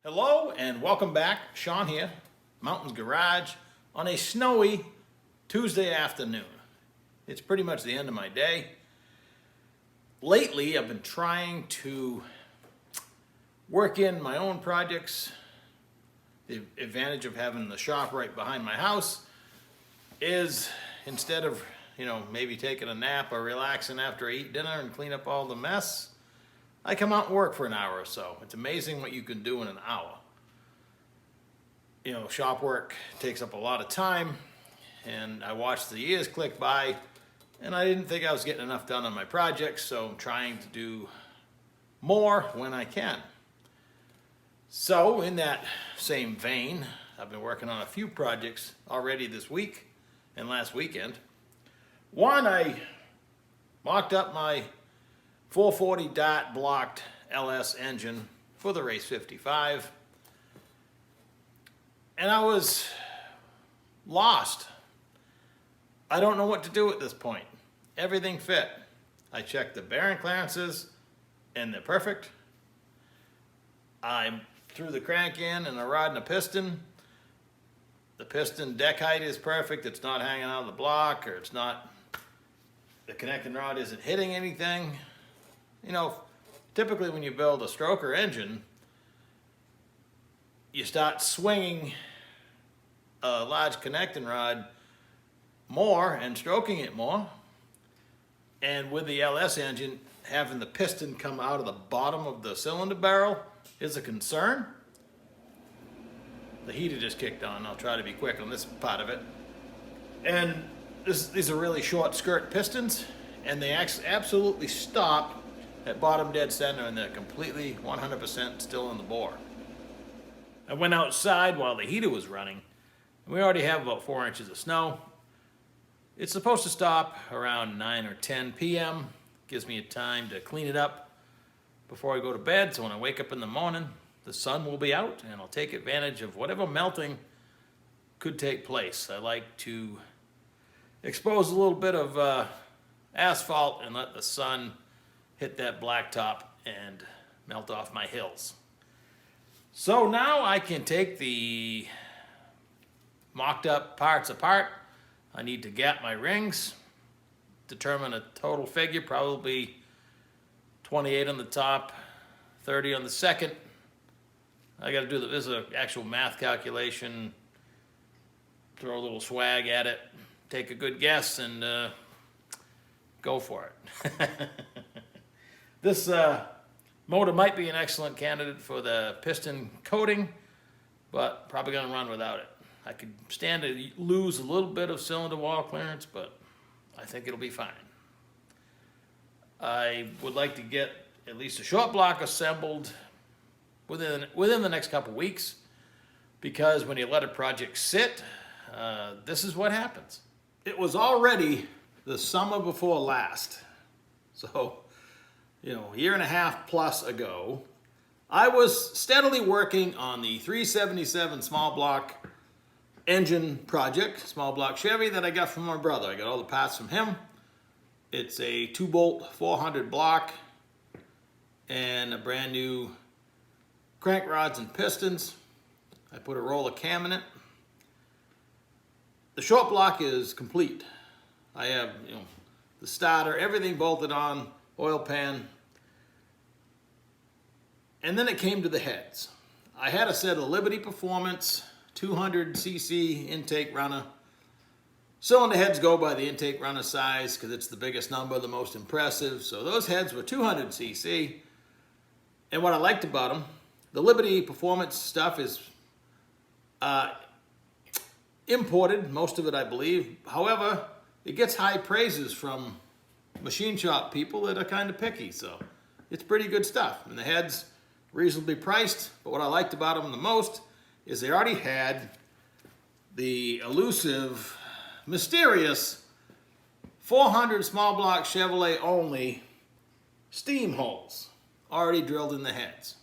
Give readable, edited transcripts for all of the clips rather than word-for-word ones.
Hello and welcome back. Sean here, Mountains Garage, on a snowy Tuesday afternoon. It's pretty much the end of my day. Lately, I've been trying to work in my own projects. The advantage of having the shop right behind my house is instead of, maybe taking a nap or relaxing after I eat dinner and clean up all the mess, I come out and work for an hour or so. It's amazing what you can do in an hour. Shop work takes up a lot of time, and I watched the years click by, and I didn't think I was getting enough done on my projects, so I'm trying to do more when I can. So in that same vein, I've been working on a few projects already this week and last weekend. One, I mocked up my 440 Dart blocked LS engine for the Race 55, and I was lost. I don't know what to do at this point. Everything fit. I checked the bearing clearances and they're perfect. I threw the crank in and a rod and a piston. The piston deck height is perfect. It's not hanging out of the block, or the connecting rod isn't hitting anything. Typically when you build a stroker engine, you start swinging a large connecting rod more and stroking it more. And with the LS engine, having the piston come out of the bottom of the cylinder barrel is a concern. The heater just kicked on. I'll try to be quick on this part of it. And these are really short skirt pistons, and they absolutely stop at bottom dead center, and they're completely 100% still in the bore. I went outside while the heater was running. We already have about 4 inches of snow. It's supposed to stop around 9 or 10 p.m. Gives me a time to clean it up before I go to bed, so when I wake up in the morning, the sun will be out, and I'll take advantage of whatever melting could take place. I like to expose a little bit of asphalt and let the sun hit that blacktop and melt off my hills. So now I can take the mocked up parts apart. I need to gap my rings, determine a total figure, probably 28 on the top, 30 on the second. I got to do this is an actual math calculation, throw a little swag at it, take a good guess, and go for it. This motor might be an excellent candidate for the piston coating, but probably going to run without it. I could stand to lose a little bit of cylinder wall clearance, but I think it'll be fine. I would like to get at least a short block assembled within the next couple weeks, because when you let a project sit, this is what happens. It was already the summer before last, so a year and a half plus ago, I was steadily working on the 377 small block engine project, small block Chevy that I got from my brother. I got all the parts from him. It's a 2-bolt 400 block and a brand new crank rods and pistons. I put a roller cam in it. The short block is complete. I have, the starter, everything bolted on, oil pan. And then it came to the heads. I had a set of Liberty Performance 200cc intake runner. Cylinder heads go by the intake runner size because it's the biggest number, the most impressive. So those heads were 200cc. And what I liked about them, the Liberty Performance stuff is imported, most of it I believe. However, it gets high praises from machine shop people that are kind of picky, so it's pretty good stuff. And the heads, reasonably priced, but what I liked about them the most is they already had the elusive, mysterious 400 small block Chevrolet only steam holes already drilled in the heads.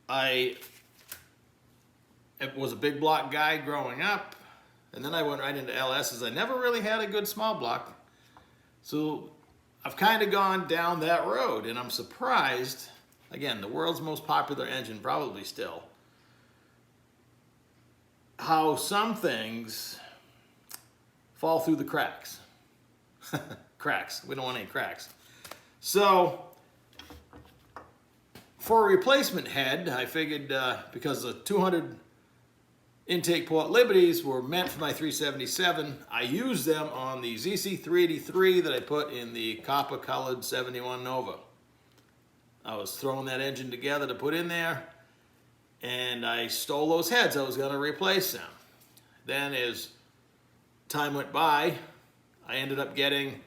I was a big block guy growing up, and then I went right into LS's. I never really had a good small block, so I've kind of gone down that road, and I'm surprised again, the world's most popular engine probably still, how some things fall through the cracks. Cracks. We don't want any cracks. So for a replacement head, I figured because the 200 intake port Liberties were meant for my 377, I used them on the ZC383 that I put in the copper colored 71 Nova. I was throwing that engine together to put in there, and I stole those heads. I was going to replace them. Then as time went by, I ended up getting,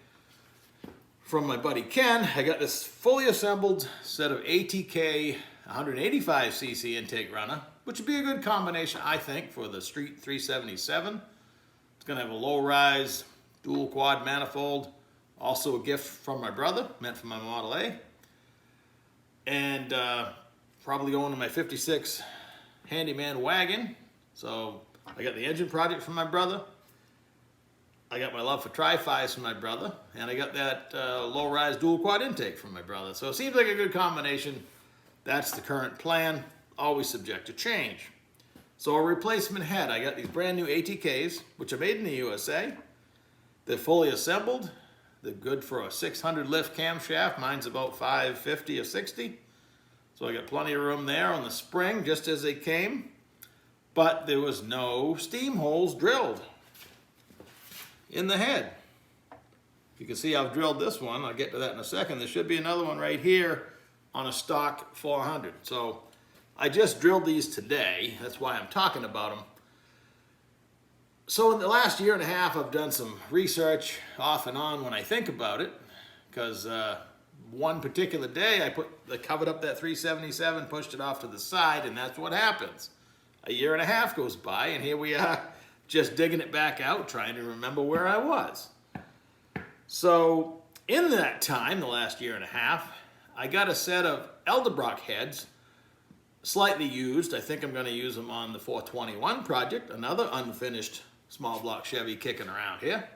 from my buddy Ken, I got this fully assembled set of ATK 185cc intake runner, which would be a good combination, I think, for the Street 377. It's going to have a low-rise dual quad manifold, also a gift from my brother, meant for my Model A, and probably going to my 56 Handyman wagon. So I got the engine project from my brother, I got my love for Tri-Fis from my brother, and I got that low-rise dual quad intake from my brother. So it seems like a good combination. That's the current plan, always subject to change. So a replacement head, I got these brand new ATKs, which are made in the USA. They're fully assembled. They're good for a 600 lift camshaft. Mine's about 550 or 60. So I got plenty of room there on the spring, just as they came. But there was no steam holes drilled in the head. You can see I've drilled this one. I'll get to that in a second. There should be another one right here on a stock 400. So I just drilled these today. That's why I'm talking about them. So in the last year and a half, I've done some research off and on when I think about it, because one particular day I covered up that 377, pushed it off to the side, and that's what happens. A year and a half goes by, and here we are just digging it back out, trying to remember where I was. So in that time, the last year and a half, I got a set of Edelbrock heads, slightly used. I think I'm going to use them on the 421 project, another unfinished small block Chevy kicking around here.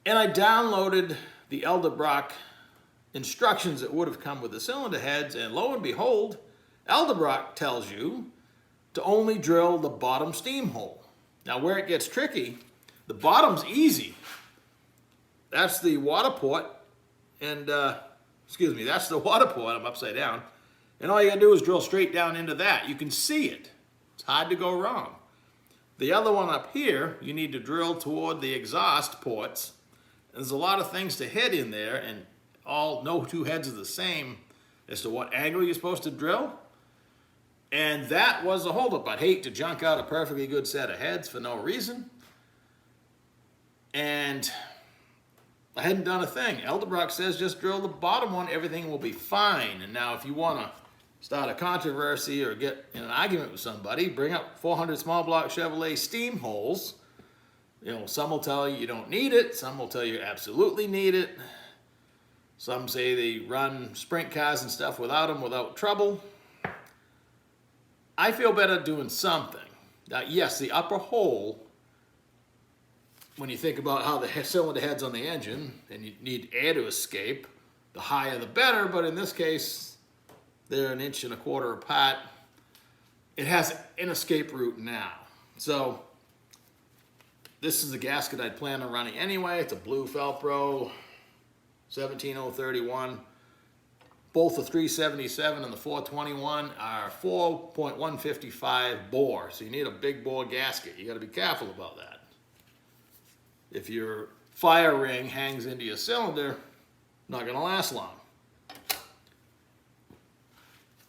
And I downloaded the Edelbrock instructions that would have come with the cylinder heads, and lo and behold, Edelbrock tells you to only drill the bottom steam hole. Now where it gets tricky, the bottom's easy. That's the water port, and that's the water port. I'm upside down. And all you gotta do is drill straight down into that. You can see it. It's hard to go wrong. The other one up here, you need to drill toward the exhaust ports. There's a lot of things to hit in there, and no two heads are the same as to what angle you're supposed to drill. And that was a holdup. I'd hate to junk out a perfectly good set of heads for no reason. And I hadn't done a thing. Edelbrock says just drill the bottom one, everything will be fine. And now if you want to start a controversy or get in an argument with somebody, bring up 400 small block Chevrolet steam holes. You know, some will tell you you don't need it. Some will tell you absolutely need it. Some say they run sprint cars and stuff without them without trouble. I feel better doing something. Now, yes, the upper hole, when you think about how the cylinder head's on the engine and you need air to escape, the higher the better, but in this case, they're 1.25 inches apart. It has an escape route now. So this is the gasket I'd plan on running anyway. It's a blue Felpro 17031. Both the 377 and the 421 are 4.155 bore, so you need a big bore gasket. You got to be careful about that. If your fire ring hangs into your cylinder, not going to last long.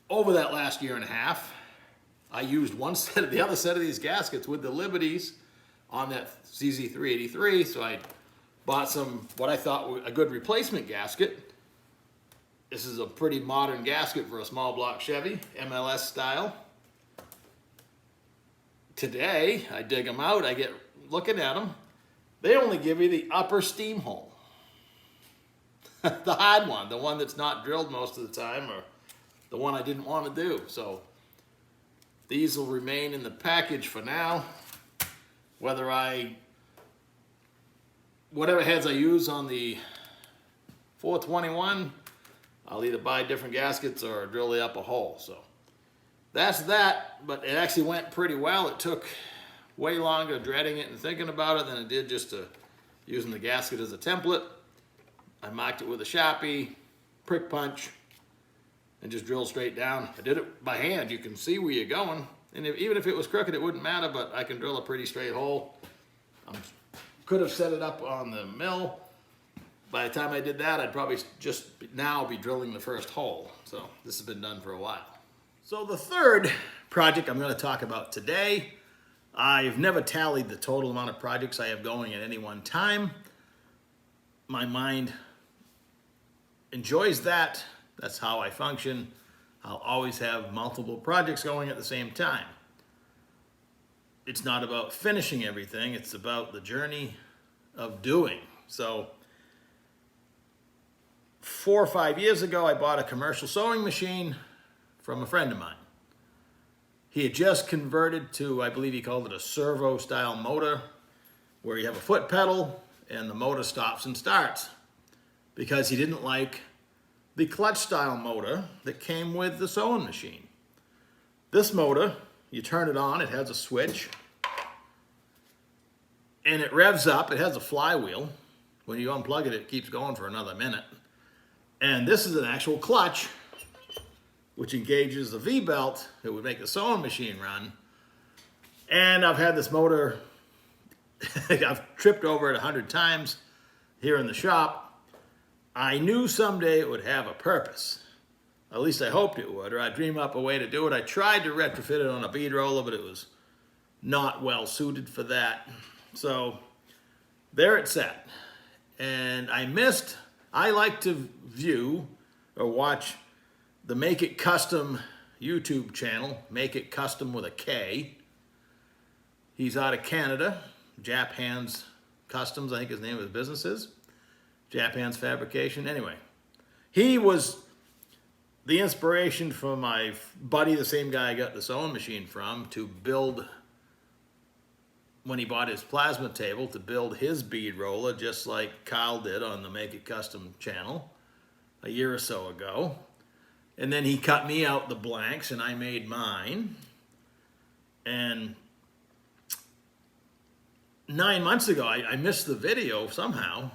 Over that last year and a half, I used the other set of these gaskets with the Liberties on that ZZ383, so I bought some, what I thought were a good replacement gasket. This is a pretty modern gasket for a small block Chevy, MLS style. Today, I dig them out, I get looking at them. They only give you the upper steam hole. The hard one, the one that's not drilled most of the time, or the one I didn't want to do. So these will remain in the package for now. Whatever heads I use on the 421, I'll either buy different gaskets or drill the upper hole. So that's that, but it actually went pretty well. It took way longer dreading it and thinking about it than it did just using the gasket as a template. I marked it with a Sharpie, prick punch, and just drilled straight down. I did it by hand. You can see where you're going. And even if it was crooked, it wouldn't matter, but I can drill a pretty straight hole. Could have set it up on the mill. By the time I did that, I'd probably just now be drilling the first hole. So this has been done for a while. So the third project I'm going to talk about today, I've never tallied the total amount of projects I have going at any one time. My mind enjoys that. That's how I function. I'll always have multiple projects going at the same time. It's not about finishing everything. It's about the journey of doing. So 4 or 5 years ago, I bought a commercial sewing machine from a friend of mine. He had just converted to, I believe he called it a servo style motor, where you have a foot pedal and the motor stops and starts, because he didn't like the clutch style motor that came with the sewing machine. This motor, you turn it on, it has a switch, and it revs up. It has a flywheel. When you unplug it, it keeps going for another minute. And this is an actual clutch, which engages the V-belt that would make the sewing machine run. And I've had this motor, I've tripped over it 100 times here in the shop. I knew someday it would have a purpose. At least I hoped it would, or I'd dream up a way to do it. I tried to retrofit it on a bead roller, but it was not well suited for that. So there it sat. And I like to view or watch the Make It Custom YouTube channel, Make It Custom with a K. He's out of Canada, Jap Hands Customs, I think his name of his business is. Jap Hands Fabrication. Anyway, he was the inspiration for my buddy, the same guy I got the sewing machine from, to build, when he bought his plasma table, to build his bead roller, just like Kyle did on the Make It Custom channel a year or so ago. And then he cut me out the blanks and I made mine. And 9 months ago, I missed the video somehow.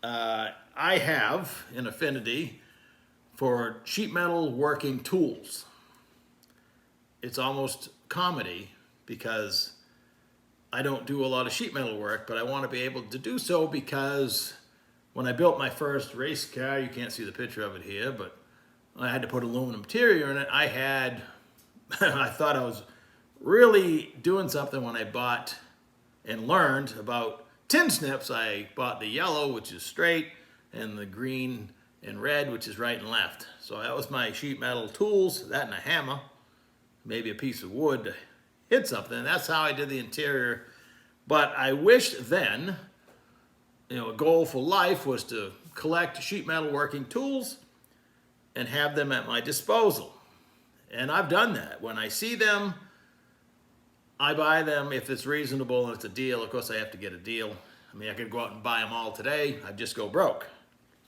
I have an affinity for sheet metal working tools. It's almost comedy because I don't do a lot of sheet metal work, but I want to be able to do so because when I built my first race car, you can't see the picture of it here, but I had to put aluminum interior in it. I thought I was really doing something when I bought and learned about tin snips. I bought the yellow, which is straight, and the green and red, which is right and left. So that was my sheet metal tools, that and a hammer, maybe a piece of wood to hit something. That's how I did the interior. But I wished then, a goal for life was to collect sheet metal working tools and have them at my disposal. And I've done that. When I see them, I buy them if it's reasonable and it's a deal. Of course, I have to get a deal. I mean, I could go out and buy them all today. I'd just go broke.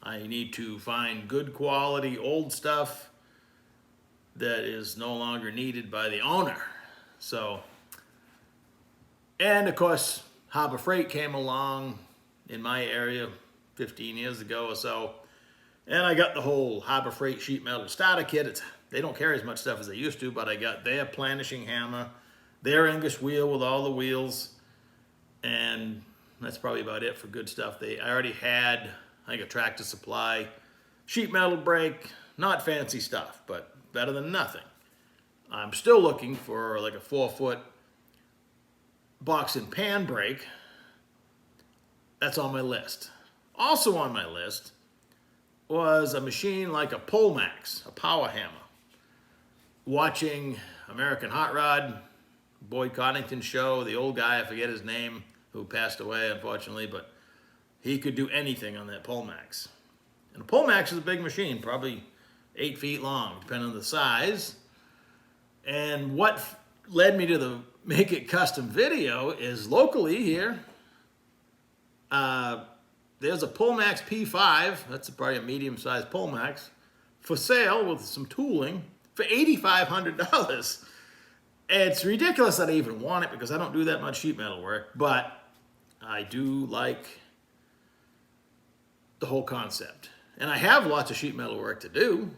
I need to find good quality old stuff that is no longer needed by the owner. So, and of course, Harbor Freight came along in my area 15 years ago or so. And I got the whole Harbor Freight sheet metal starter kit. They don't carry as much stuff as they used to, but I got their planishing hammer, their English wheel with all the wheels, and that's probably about it for good stuff. I already had, I think, a Tractor Supply sheet metal brake, not fancy stuff, but better than nothing. I'm still looking for like a 4-foot box and pan brake. That's on my list. Also on my list was a machine like a Polmax, a power hammer. Watching American Hot Rod, Boyd Coddington show, the old guy, I forget his name, who passed away unfortunately, but he could do anything on that Polmax. And a Polmax is a big machine, probably 8 feet long, depending on the size. And what led me to the Make It Custom video is locally here, there's a Polmax P5, that's probably a medium-sized Polmax, for sale with some tooling for $8,500. It's ridiculous that I even want it because I don't do that much sheet metal work, but I do like the whole concept. And I have lots of sheet metal work to do,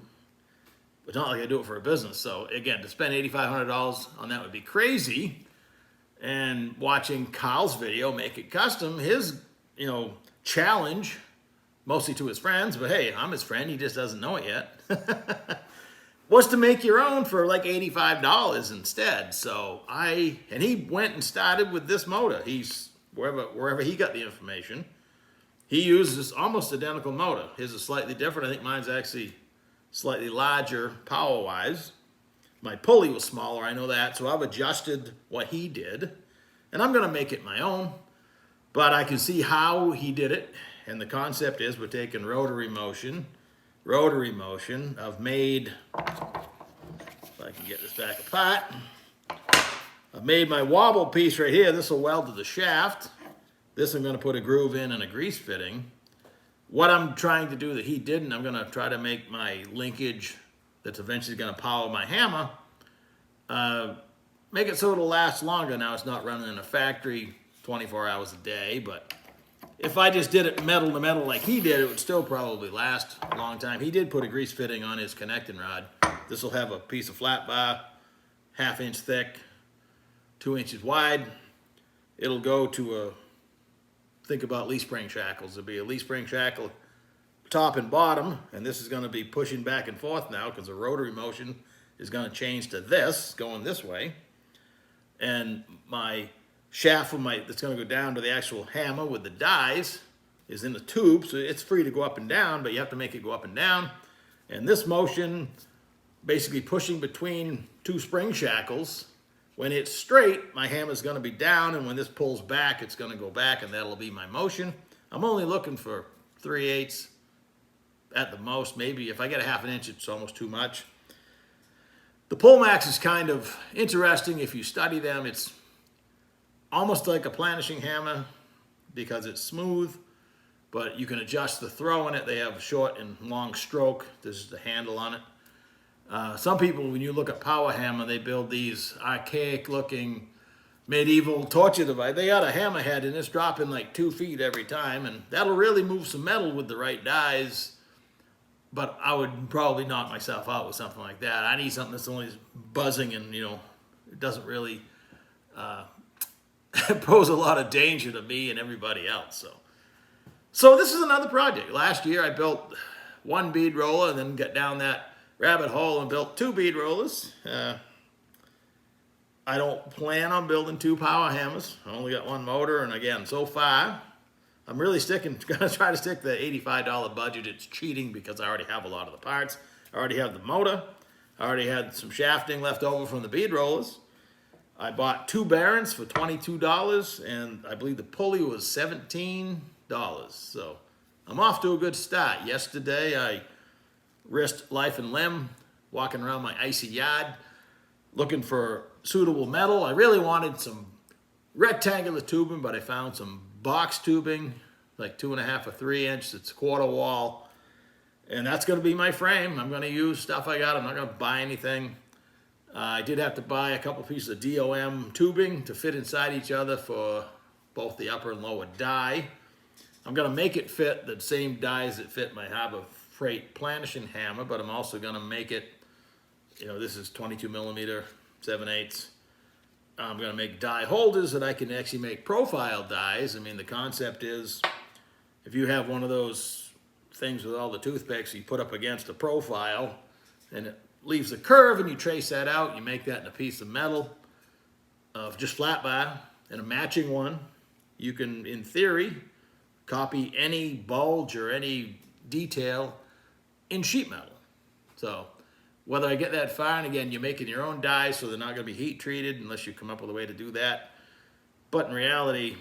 but not like I do it for a business. So again, to spend $8,500 on that would be crazy. And watching Kyle's video, Make It Custom, his, challenge, mostly to his friends, but hey, I'm his friend, he just doesn't know it yet, was to make your own for like $85 instead. So and he went and started with this motor. He's, wherever he got the information, he uses almost identical motor. His is slightly different. I think mine's actually slightly larger power-wise. My pulley was smaller, I know that, so I've adjusted what he did, and I'm going to make it my own, but I can see how he did it, and the concept is we're taking rotary motion. I've made, if I can get this back apart, I've made my wobble piece right here. This will weld to the shaft. This I'm going to put a groove in and a grease fitting. What I'm trying to do that he didn't, I'm going to try to make my linkage that's eventually going to power my hammer, make it so it'll last longer. Now it's not running in a factory 24 hours a day, but if I just did it metal to metal like he did, it would still probably last a long time. He did put a grease fitting on his connecting rod. This will have a piece of flat bar, 1/2 inch thick, 2 inches wide. It'll go to think about leaf spring shackles. There'll be a leaf spring shackle top and bottom, and this is going to be pushing back and forth now because the rotary motion is going to change to this, going this way. And my shaft that's going to go down to the actual hammer with the dies is in the tube, so it's free to go up and down, but you have to make it go up and down. And this motion, basically pushing between 2 spring shackles, when it's straight, my hammer's going to be down, and when this pulls back, it's going to go back, and that'll be my motion. I'm only looking for 3/8 at the most. Maybe if I get a 1/2 inch, it's almost too much. The Pullmax is kind of interesting if you study them. It's almost like a planishing hammer because it's smooth, but you can adjust the throw in it. They have a short and long stroke. This is the handle on it. Some people, when you look at power hammer, they build these archaic looking medieval torture device. They got a hammerhead and it's dropping like 2 feet every time, and that'll really move some metal with the right dies. But I would probably knock myself out with something like that. I need something that's only buzzing and, it doesn't really pose a lot of danger to me and everybody else. So this is another project. Last year I built 1 bead roller and then got down that rabbit hole and built 2 bead rollers. I don't plan on building 2 power hammers. I only got 1 motor, and again, so far, I'm really gonna try to stick the $85 budget. It's cheating because I already have a lot of the parts. I already have the motor. I already had some shafting left over from the bead rollers. I bought 2 bearings for $22, and I believe the pulley was $17. So I'm off to a good start. Yesterday, I risked life and limb walking around my icy yard looking for suitable metal. I really wanted some rectangular tubing, but I found some box tubing, like 2.5 or 3 inch. It's 1/4 wall, and that's going to be my frame. I'm going to use stuff I got. I'm not going to buy anything. I did have to buy a couple pieces of DOM tubing to fit inside each other for both the upper and lower die. I'm going to make it fit the same dies that fit my Harbor Freight planishing hammer, but I'm also going to make it, this is 22 millimeter, 7/8. I'm going to make die holders that I can actually make profile dies. I mean, the concept is if you have one of those things with all the toothpicks you put up against a profile and it leaves a curve and you trace that out, you make that in a piece of metal of just flat bar and a matching one. You can, in theory, copy any bulge or any detail in sheet metal. So whether I get that far, and again, you're making your own dies, so they're not going to be heat treated unless you come up with a way to do that. But in reality,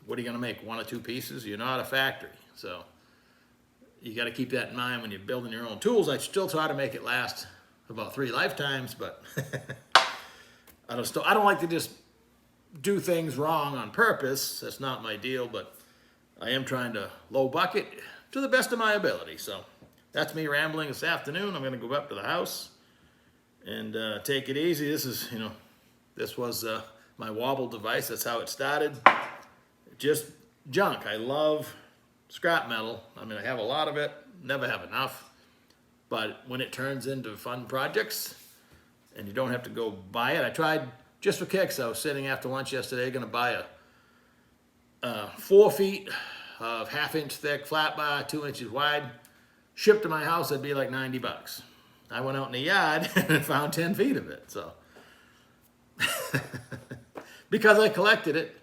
what are you going to make? 1 or 2 pieces? You're not a factory. So you got to keep that in mind when you're building your own tools. I still try to make it last about 3 lifetimes, but I don't like to just do things wrong on purpose. That's not my deal, but I am trying to low bucket to the best of my ability. So that's me rambling this afternoon. I'm going to go up to the house and take it easy. This is, this was my wobble device. That's how it started. Just junk. I love scrap metal. I mean, I have a lot of it, never have enough. But when it turns into fun projects and you don't have to go buy it, I tried just for kicks. I was sitting after lunch yesterday, going to buy a 4 feet of 1/2 inch thick flat bar, 2 inches wide. Shipped to my house, it'd be like $90. I went out in the yard and found 10 feet of it. So, because I collected it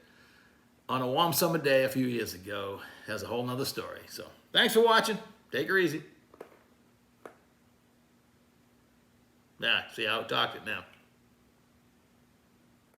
on a warm summer day a few years ago, has a whole nother story. So, thanks for watching. Take her easy. Yeah, see how I talked it now.